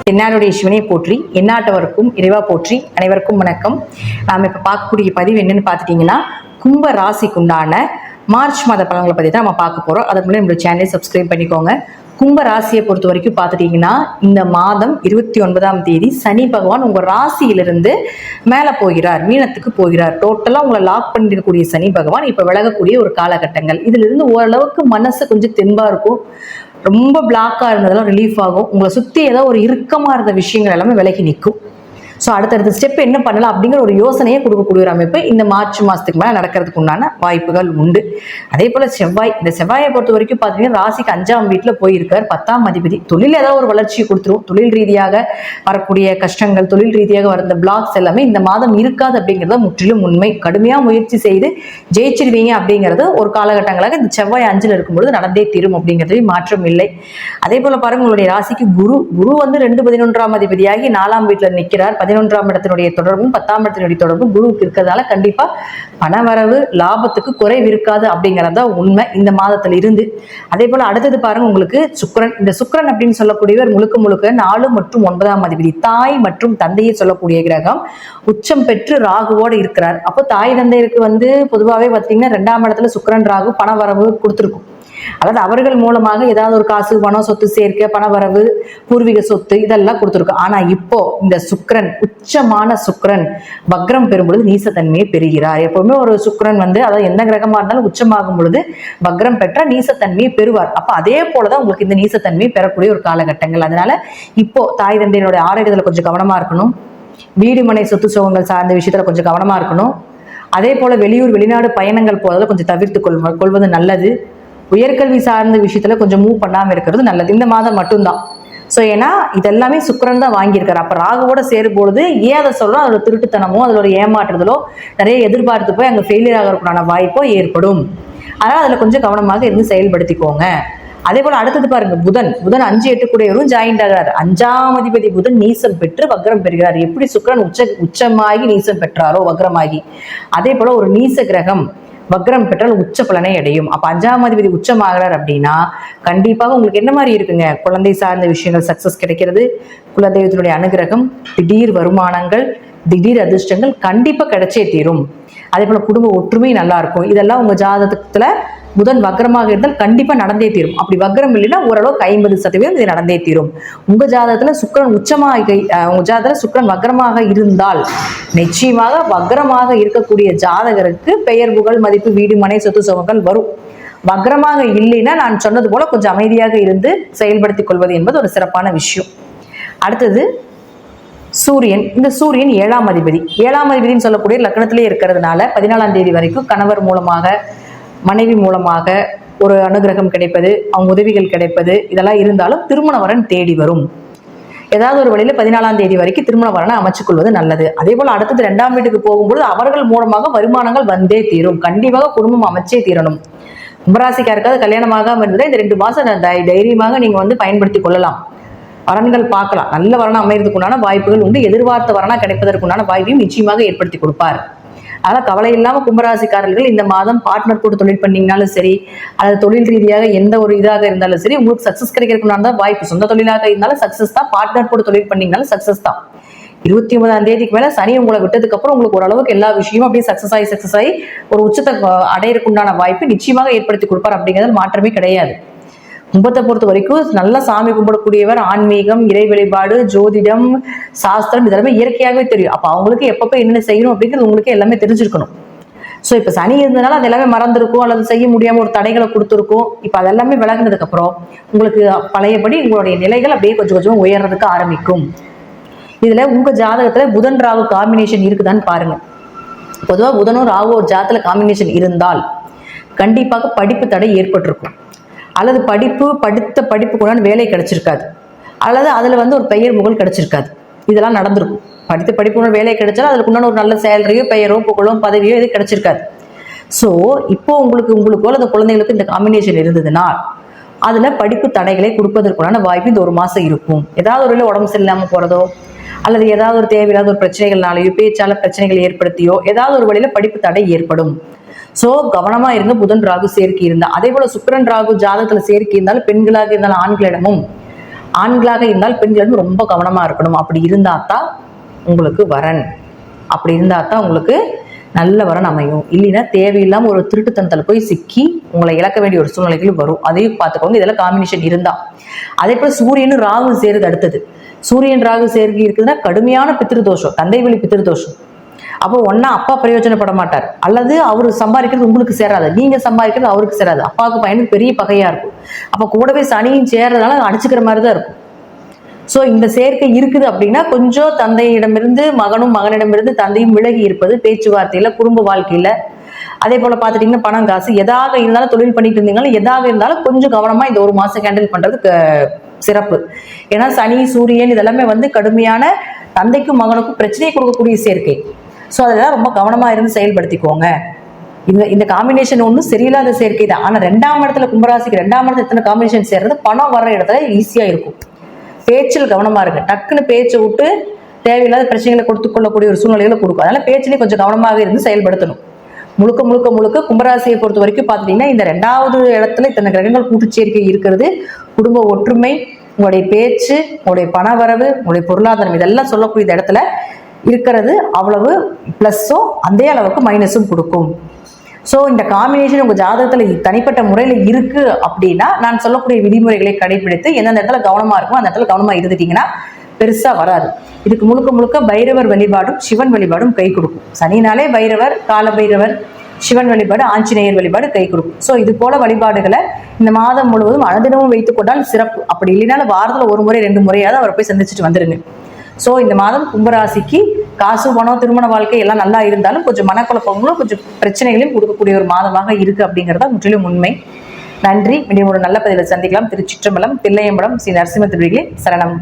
தென்னாடுடைய சிவனை போற்றி, எந்நாட்டவருக்கும் இறைவா போற்றி. அனைவருக்கும் வணக்கம். நாம் இப்போ பார்க்கக்கூடிய பதிவு என்னன்னு பார்த்துட்டிங்கன்னா, கும்ப ராசிக்குண்டான மார்ச் மாத பலன்களை பற்றி தான் நம்ம பார்க்க போகிறோம். அதுக்கு முன்னாடி நம்மளோட சேனலை சப்ஸ்கிரைப் பண்ணிக்கோங்க. கும்ப ராசியை பொறுத்த வரைக்கும் பார்த்துட்டிங்கன்னா, இந்த மாதம் 29ஆம் தேதி சனி பகவான் உங்கள் ராசியிலிருந்து மேலே போகிறார், மீனத்துக்கு போகிறார். டோட்டலாக உங்களை லாக் பண்ணிருக்கக்கூடிய சனி பகவான் இப்போ விலகக்கூடிய ஒரு காலகட்டங்கள். இதிலிருந்து ஓரளவுக்கு மனசு கொஞ்சம் தெம்பாக இருக்கும். ரொம்ப பிளாக்காக இருந்ததெல்லாம் ரிலீஃப் ஆகும். உங்களை சுற்றி ஏதோ ஒரு இறுக்கமாக இருந்த விஷயங்கள் எல்லாமே விலகி நிற்கும். ஸோ அடுத்தடுத்த ஸ்டெப் என்ன பண்ணலாம் அப்படிங்கிற ஒரு யோசனையை கொடுக்கக்கூடிய ஒரு அமைப்பு இந்த மார்ச் மாதத்துக்கு மேலே நடக்கிறதுக்கு உண்டான வாய்ப்புகள் உண்டு. அதே போல் செவ்வாய், இந்த செவ்வாயை பொறுத்த வரைக்கும் பார்த்தீங்கன்னா ராசிக்கு 5ஆம் வீட்டில் போயிருக்கார். 10ஆம் அதிபதி தொழில் ஏதாவது ஒரு வளர்ச்சியை கொடுத்துரும். தொழில் ரீதியாக வரக்கூடிய கஷ்டங்கள், தொழில் ரீதியாக வர இந்த பிளாக்ஸ் எல்லாமே இந்த மாதம் இருக்காது அப்படிங்கிறத முற்றிலும் உண்மை. கடுமையாக முயற்சி செய்து ஜெயிச்சிருவீங்க அப்படிங்கிறது ஒரு காலகட்டங்களாக இந்த செவ்வாய் 5ல் இருக்கும்பொழுது நடந்தே தீரும் அப்படிங்கிறது மாற்றம் இல்லை. அதே போல் பாருங்க, உங்களுடைய ராசிக்கு குரு வந்து 2 அதிபதியாகி 4ஆம் வீட்டில் நிற்கிறார். 11ஆம் இடத்தினுடைய தொடர்பும் 10ஆம் இடத்தினுடைய தொடர்பும் குருவுக்கு இருக்கிறதால கண்டிப்பா பணவரவு லாபத்துக்கு குறைவு இருக்காது அப்படிங்கறத உண்மை இந்த மாதத்துல இருந்து. அதே போல அடுத்தது பாருங்க, உங்களுக்கு சுக்கிரன். இந்த சுக்கிரன் அப்படின்னு சொல்லக்கூடியவர் முழுக்க 4 மற்றும் 9ஆம் அதிபதி, தாய் மற்றும் தந்தையை சொல்லக்கூடிய கிரகம். உச்சம் பெற்று ராகுவோடு இருக்கிறார். அப்போ தாய் தந்தையருக்கு வந்து பொதுவாகவே பார்த்தீங்கன்னா 2ஆம் இடத்துல சுக்கிரன் ராகு பணவரவு கொடுத்துருக்கும். அதாவது அவர்கள் மூலமாக ஏதாவது ஒரு காசு, பணம், சொத்து சேர்க்க, பணவரவு, பூர்வீக சொத்து இதெல்லாம் கொடுத்துருக்கும். ஆனா இப்போ இந்த சுக்கிரன், உச்சமான சுக்கிரன் வக்ரம் பெறும் பொழுது நீசத்தன்மையை பெறுகிறார். எப்பவுமே ஒரு சுக்கிரன் வந்து, அதாவது எந்த கிரகமா இருந்தாலும் உச்சமாகும் பொழுது வக்ரம் பெற்ற நீசத்தன்மையை பெறுவார். அப்ப அதே போலதான் உங்களுக்கு இந்த நீசத்தன்மையை பெறக்கூடிய ஒரு காலகட்டங்கள். அதனால இப்போ தாய் தந்தையினுடைய ஆரோக்கியத்துல கொஞ்சம் கவனமா இருக்கணும். வீடு மனை சொத்து சுகங்கள் சார்ந்த விஷயத்துல கொஞ்சம் கவனமா இருக்கணும். அதே போல வெளியூர் வெளிநாடு பயணங்கள் போறதுல கொஞ்சம் தவிர்த்து கொள்வது நல்லது. உயர்கல்வி சார்ந்த விஷயத்துல கொஞ்சம் மூவ் பண்ணாம இருக்கிறது நல்லது இந்த மாதம் மட்டும்தான். ஸோ ஏன்னா இதெல்லாமே சுக்கிரன் தான் வாங்கியிருக்காரு. அப்போ ராகுவோட சேரும்பொழுது ஏன் அதை சொல்றோம், அதோட திருட்டுத்தனமோ அதில் ஒரு ஏமாற்றுதலோ நிறைய எதிர்பார்த்து போய் அங்கே ஃபெயிலியர் ஆகிறதுக்கான வாய்ப்போ ஏற்படும். அதனால் அதில் கொஞ்சம் கவனமாக இருந்து செயல்படுத்திக்கோங்க. அதே போல அடுத்தது பாருங்க, புதன் 5, 8 கூடையவரும் ஜாயிண்ட் ஆகிறார். 5ஆம் அதிபதி புதன் நீசம் பெற்று வக்ரம் பெறுகிறார். எப்படி சுக்கிரன் உச்சமாகி நீசம் பெற்றாரோ வக்ரமாகி, அதே போல ஒரு நீச கிரகம் வக்ரம் பெற்றால் உச்ச பலனை அடையும். அப்ப 5ஆம் அதிபதி உச்சமாகிறார் அப்படின்னா கண்டிப்பாக உங்களுக்கு என்ன மாதிரி இருக்குங்க, குழந்தை சார்ந்த விஷயங்கள் சக்சஸ் கிடைக்கிறது. குலதெய்வத்தினுடைய அனுகிரகம், திடீர் வருமானங்கள், திடீர் அதிர்ஷ்டங்கள் கண்டிப்பா கிடைச்சே தீரும். அதே போல குடும்ப ஒற்றுமை நல்லா இருக்கும். இதெல்லாம் உங்க ஜாதகத்துல புதன் வக்ரமாக இருந்தால் கண்டிப்பா நடந்தே தீரும். அப்படி வக்ரம் இல்லைன்னா ஓரளவுக்கு 50% இது நடந்தே தீரும். உங்க ஜாதகத்துல சுக்கிரன் உங்க ஜாதகத்துல சுக்கிரன் வக்ரமாக இருந்தால் நிச்சயமாக வக்ரமாக இருக்கக்கூடிய ஜாதகருக்கு பெயர் புகழ் மதிப்பு வீடு மனை சொத்து சுகங்கள் வரும். வக்ரமாக இல்லைன்னா நான் சொன்னது போல கொஞ்சம் அமைதியாக இருந்து செயல்படுத்திக் கொள்வது என்பது ஒரு சிறப்பான விஷயம். அடுத்தது சூரியன். இந்த சூரியன் 7ஆம் அதிபதி. 7ஆம் அதிபதினு சொல்லக்கூடிய லக்னத்திலே இருக்கிறதுனால 14ஆம் தேதி வரைக்கும் கணவர் மூலமாக, மனைவி மூலமாக ஒரு அனுகிரகம் கிடைப்பது, அவங்க உதவிகள் கிடைப்பது இதெல்லாம் இருந்தாலும் திருமண வரன் தேடி வரும். ஏதாவது ஒரு வழியில 14ஆம் தேதி வரைக்கும் திருமண வரனை அமைச்சுக் கொள்வது நல்லது. அதே போல அடுத்தது 2ஆம் வீட்டுக்கு போகும்போது அவர்கள் மூலமாக வருமானங்கள் வந்தே தீரும். கண்டிப்பாக குடும்பம் அமைச்சே தீரணும். கும்பராசிக்காருக்காவது கல்யாணமாக இருந்ததுன்னா இந்த 2 மாசம் தைரியமாக நீங்க வந்து பயன்படுத்தி கொள்ளலாம். வரன்கள் பார்க்கலாம். நல்ல வரணம் அமைகிறதுக்குண்டான வாய்ப்புகள் உண்டு. எதிர்பார்த்த வரனா கிடைப்பதற்குண்டான வாய்ப்பையும் நிச்சயமாக ஏற்படுத்தி கொடுப்பார். அதனால் கவலை இல்லாமல் கும்பராசிக்காரர்கள் இந்த மாதம் பார்ட்னர் கூட தொழில் பண்ணீங்கனாலும் சரி, அல்லது தொழில் ரீதியாக எந்த ஒரு இதாக இருந்தாலும் சரி, உங்களுக்கு சக்சஸ் கிடைக்கிறதுக்குண்டான வாய்ப்பு. சொந்த தொழிலாக இருந்தாலும் சக்சஸ் தான், பார்ட்னர் கூட தொழில் பண்ணீங்கனாலும் சக்சஸ் தான். 29ஆம் தேதிக்கு மேல சனி உங்களை விட்டதுக்கு அப்புறம் உங்களுக்கு ஓரளவுக்கு எல்லா விஷயமும் அப்படியே சக்சஸ் ஆகி ஒரு உச்சத்தை அடையறதுக்குண்டான வாய்ப்பு நிச்சயமாக ஏற்படுத்தி கொடுப்பார். அப்படிங்கிறது மாற்றமே கிடையாது. கும்பத்தை பொறுத்த வரைக்கும் நல்லா சாமி கும்பிடக்கூடியவர். ஆன்மீகம், இறை வழிபாடு, ஜோதிடம், சாஸ்திரம் இதெல்லாமே இயற்கையாகவே தெரியும். அப்ப அவங்களுக்கு எப்பப்ப என்னென்ன செய்யணும் அப்படிங்கிறது உங்களுக்கு எல்லாமே தெரிஞ்சிருக்கணும். ஸோ இப்ப சனி இருந்ததுனால அது எல்லாமே மறந்துருக்கும், அல்லது செய்ய முடியாம ஒரு தடைகளை கொடுத்துருக்கும். இப்ப அதெல்லாமே விலகினதுக்கு அப்புறம் உங்களுக்கு பழையபடி உங்களுடைய நிலைகள் அப்படியே கொஞ்சம் கொஞ்சம் உயர்றதுக்கு ஆரம்பிக்கும். இதுல உங்க ஜாதகத்துல புதன் ராகு காம்பினேஷன் இருக்குதான்னு பாருங்க. பொதுவாக புதனும் ராகு ஒரு ஜாதகத்துல காம்பினேஷன் இருந்தால் கண்டிப்பாக படிப்பு தடை ஏற்பட்டிருக்கும். அல்லது படித்த படிப்புக்குள்ள வேலை கிடைச்சிருக்காது, அல்லது அதுல வந்து ஒரு பெயர் புகழ் கிடைச்சிருக்காது. இதெல்லாம் நடந்திருக்கும். படித்த படிப்புக்குள்ள வேலை கிடைச்சாலும் அதுக்குண்டான ஒரு நல்ல சேலரியோ, பெயரோ, புகழோ, பதவியோ இது கிடைச்சிருக்காது. ஸோ இப்போ உங்களுக்கோ அல்லது குழந்தைகளுக்கு இந்த காம்பினேஷன் இருந்ததுன்னா அதுல படிப்பு தடைகளை கொடுப்பதற்குண்டான வாய்ப்பு இந்த 1 மாசம் இருக்கும். ஏதாவது ஒரு உடம்பு சரியில்லாம போறதோ, அல்லது ஏதாவது ஒரு தேவையில்லாத ஒரு பிரச்சனைகள்னாலேயோ, பேச்சால பிரச்சனைகள் ஏற்படுத்தியோ ஏதாவது ஒரு வழியில படிப்பு தடை ஏற்படும். சோ கவனமா இருங்க. புதன் ராகு சேர்க்கை இருந்தா, அதே போல சுக்கிரன் ராகு ஜாதகத்துல சேர்க்கை இருந்தாலும் பெண்களாக இருந்தாலும் ஆண்களிடமும் ஆண்களாக இருந்தால் பெண்கள் ரொம்ப கவனமா இருக்கணும். அப்படி இருந்தா தான் உங்களுக்கு வரன், அப்படி இருந்தா தான் உங்களுக்கு நல்ல வரன் அமையும். இல்லைன்னா தேவையில்லாம ஒரு திருட்டுத்தனத்தில் போய் சிக்கி உங்களை இழக்க வேண்டிய ஒரு சூழ்நிலைகள் வரும். அதையும் பார்த்துக்கோங்க. இதெல்லாம் காம்பினேஷன் இருந்தா. அதே போல சூரியனும் ராகு சேருது. அடுத்தது சூரியன் ராகு சேர்க்கை இருக்குதுன்னா கடுமையான பித்திருதோஷம், தந்தை வழி பித்திருதோஷம். அப்போ ஒன்னா அப்பா பிரயோஜனப்பட மாட்டார், அல்லது அவரு சம்பாதிக்கிறது உங்களுக்கு சேராது, நீங்க சம்பாதிக்கிறது அவருக்கு சேராது. அப்பாவுக்கு பையனுக்கு பெரிய பகையா இருக்கும். அப்ப கூடவே சனியும் சேர்றதுனால அடிச்சுக்கிற மாதிரி தான் இருக்கும். ஸோ இந்த சேர்க்கை இருக்குது அப்படின்னா கொஞ்சம் தந்தையிடமிருந்து மகனும் மகனிடமிருந்து தந்தையும் விலகி இருப்பது, பேச்சுவார்த்தையில குடும்ப வாழ்க்கையில. அதே போல பாத்துட்டீங்கன்னா பணம் காசு எதாக இருந்தாலும், தொழில் பண்ணிட்டு இருந்தீங்களும் எதாக இருந்தாலும் கொஞ்சம் கவனமா இந்த ஒரு மாசம் ஹேண்டில் பண்றது சிறப்பு. ஏன்னா சனி சூரியன் இதெல்லாமே கடுமையான தந்தைக்கும் மகனுக்கும் பிரச்சனையை கொடுக்கக்கூடிய சேர்க்கை. ஸோ அதெல்லாம் ரொம்ப கவனமா இருந்து செயல்படுத்திக்கோங்க. இந்த காம்பினேஷன் ஒன்றும் சரியில்லாத சேர்க்கை தான். ஆனா 2ஆம் இடத்துல கும்பராசிக்கு 2ஆம் இடத்துல எத்தனை காம்பினேஷன் சேர்றது பணம் வர்ற இடத்துல ஈஸியா இருக்கும். பேச்சில் கவனமா இருக்கு. டக்குன்னு பேச்சை விட்டு தேவையில்லாத பிரச்சனைகளை கொடுத்து கொள்ளக்கூடிய ஒரு சூழ்நிலைகளை கொடுக்கும். அதனால பேச்சிலே கொஞ்சம் கவனமாக இருந்து செயல்படுத்தணும். முழுக்க முழுக்க முழுக்க கும்பராசியை பொறுத்த வரைக்கும் பார்த்துட்டீங்கன்னா இந்த 2வது இடத்துல இத்தனை கிரகங்கள் கூட்டுச்சேர்க்கை இருக்கிறது. குடும்ப ஒற்றுமை, உங்களுடைய பேச்சு, உங்களுடைய பண வரவு, உங்களுடைய பொருளாதாரம் இதெல்லாம் சொல்லக்கூடிய இடத்துல இருக்கிறது அவ்வளவு பிளஸ்ஸோ அதே அளவுக்கு மைனஸும் கொடுக்கும். ஸோ இந்த காம்பினேஷன் உங்க ஜாதகத்துல தனிப்பட்ட முறையில இருக்கு அப்படின்னா நான் சொல்லக்கூடிய விதிமுறைகளை கடைபிடித்து எந்தெந்த இடத்துல கவனமா இருக்கும் அந்த இடத்துல கவனமா இருந்துட்டீங்கன்னா பெருசா வராது. இதுக்கு முழுக்க முழுக்க பைரவர் வழிபாடும் சிவன் வழிபாடும் கை கொடுக்கும். சனினாலே பைரவர், கால பைரவர், சிவன் வழிபாடு, ஆஞ்சநேயர் வழிபாடு கை கொடுக்கும். ஸோ இது போல வழிபாடுகளை இந்த மாதம் முழுவதும் அனுதினமும் வைத்துக் கொண்டால் சிறப்பு. அப்படி இல்லைனாலும் வாரத்துல 1 முறை 2 முறையாவது அவரை போய் சந்திச்சுட்டு வந்துருங்க. ஸோ இந்த மாதம் கும்பராசிக்கு காசு, பணம், திருமண வாழ்க்கை எல்லாம் நல்லா இருந்தாலும் கொஞ்சம் மனக்குழப்பங்களும் கொஞ்சம் பிரச்சனைகளையும் கொடுக்கக்கூடிய ஒரு மாதமாக இருக்கு அப்படிங்கிறதா முற்றிலும் உண்மை. நன்றி. மீண்டும் ஒரு நல்ல பதிவில் சந்திக்கலாம். திருச்சிற்றம்பலம், தில்லையம்பலம், ஸ்ரீ நரசிம்ம திருவிகளே சரணம்.